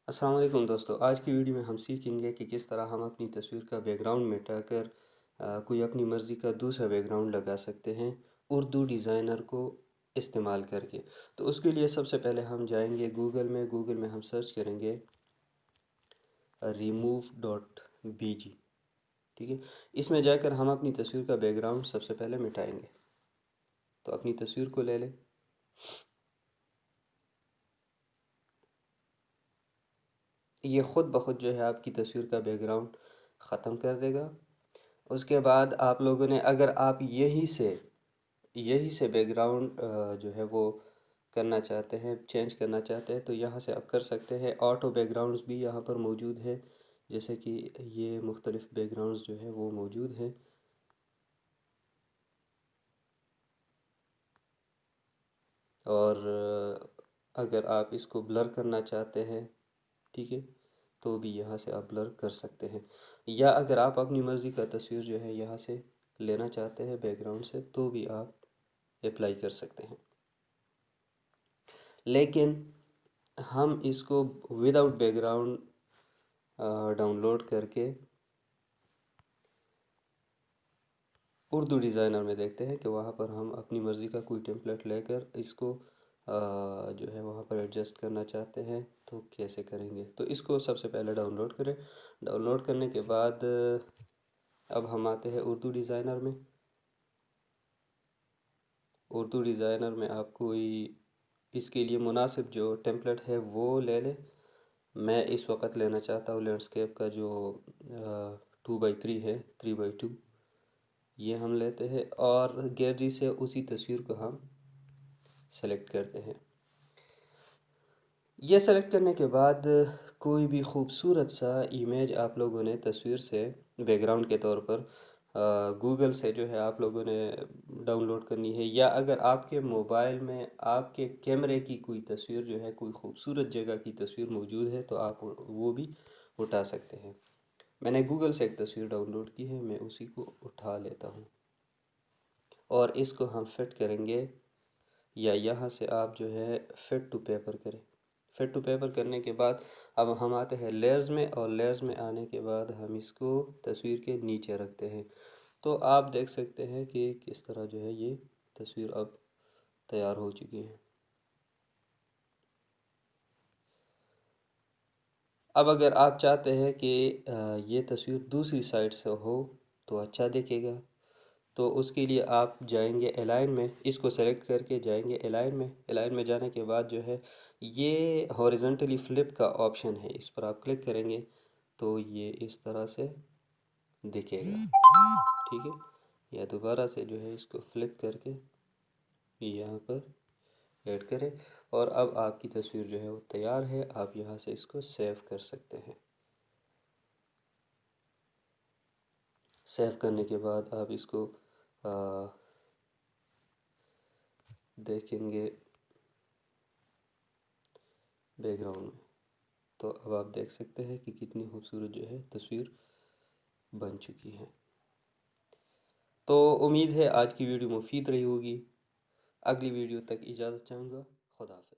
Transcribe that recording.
अस्सलाम वालेकुम दोस्तों। आज की वीडियो में हम सीखेंगे कि किस तरह हम अपनी तस्वीर का बैकग्राउंड मिटाकर कोई अपनी मर्ज़ी का दूसरा बैकग्राउंड लगा सकते हैं उर्दू डिज़ाइनर को इस्तेमाल करके। तो उसके लिए सबसे पहले हम जाएंगे गूगल में हम सर्च करेंगे remove.bg। ठीक है, इसमें जाकर हम अपनी तस्वीर का बैकग्राउंड सबसे पहले मिटाएंगे। तो अपनी तस्वीर को ले लें। ये ख़ुद ब खुद जो है आपकी तस्वीर का बैकग्राउंड ख़त्म कर देगा। उसके बाद आप लोगों ने, अगर आप यही से बैकग्राउंड जो है वो करना चाहते हैं, चेंज करना चाहते हैं, तो यहाँ से आप कर सकते हैं। ऑटो बैकग्राउंड्स भी यहाँ पर मौजूद है, जैसे कि ये मुख्तलिफ बैकग्राउंड्स जो है वो मौजूद है। और अगर आप इसको ब्लर करना चाहते हैं, ठीक है, तो भी यहाँ से आप ब्लर कर सकते हैं। या अगर आप अपनी मर्ज़ी का तस्वीर जो है यहाँ से लेना चाहते हैं बैकग्राउंड से, तो भी आप अप्लाई कर सकते हैं। लेकिन हम इसको विदाउट बैकग्राउंड डाउनलोड करके उर्दू डिज़ाइनर में देखते हैं कि वहाँ पर हम अपनी मर्ज़ी का कोई टेम्पलेट लेकर इसको जो है वहाँ पर एडजस्ट करना चाहते हैं, तो कैसे करेंगे। तो इसको सबसे पहले डाउनलोड करें। डाउनलोड करने के बाद अब हम आते हैं उर्दू डिज़ाइनर में। उर्दू डिज़ाइनर में आप कोई इसके लिए मुनासिब जो टेम्पलेट है वो ले लें। मैं इस वक्त लेना चाहता हूँ लैंडस्केप का जो 2x3 है, 3x2, ये हम लेते हैं और गैलरी से उसी तस्वीर को हम सेलेक्ट करते हैं। ये सेलेक्ट करने के बाद कोई भी खूबसूरत सा इमेज आप लोगों ने तस्वीर से बैकग्राउंड के तौर पर गूगल से जो है आप लोगों ने डाउनलोड करनी है। या अगर आपके मोबाइल में आपके कैमरे की कोई तस्वीर जो है, कोई खूबसूरत जगह की तस्वीर मौजूद है, तो आप वो भी उठा सकते हैं। मैंने गूगल से एक तस्वीर डाउनलोड की है, मैं उसी को उठा लेता हूँ और इसको हम फिट करेंगे। या यहाँ से आप जो है फिट टू पेपर करें। फिट टू पेपर करने के बाद अब हम आते हैं लेयर्स में, और लेयर्स में आने के बाद हम इसको तस्वीर के नीचे रखते हैं। तो आप देख सकते हैं कि किस तरह जो है ये तस्वीर अब तैयार हो चुकी है। अब अगर आप चाहते हैं कि ये तस्वीर दूसरी साइड से हो तो अच्छा दिखेगा, तो उसके लिए आप जाएंगे अलाइन में, इसको सेलेक्ट करके जाएंगे अलाइन में। अलाइन में जाने के बाद जो है ये हॉरिजॉन्टली फ्लिप का ऑप्शन है, इस पर आप क्लिक करेंगे तो ये इस तरह से दिखेगा। ठीक है, या दोबारा से जो है इसको फ्लिप करके यहाँ पर ऐड करें और अब आपकी तस्वीर जो है वो तैयार है। आप यहाँ से इसको सेव कर सकते हैं। सेव करने के बाद आप इसको देखेंगे बैकग्राउंड में, तो अब आप देख सकते हैं कि कितनी खूबसूरत जो है तस्वीर बन चुकी है। तो उम्मीद है आज की वीडियो मुफीद रही होगी। अगली वीडियो तक इजाज़त चाहूँगा। खुदा हाफ़िज़।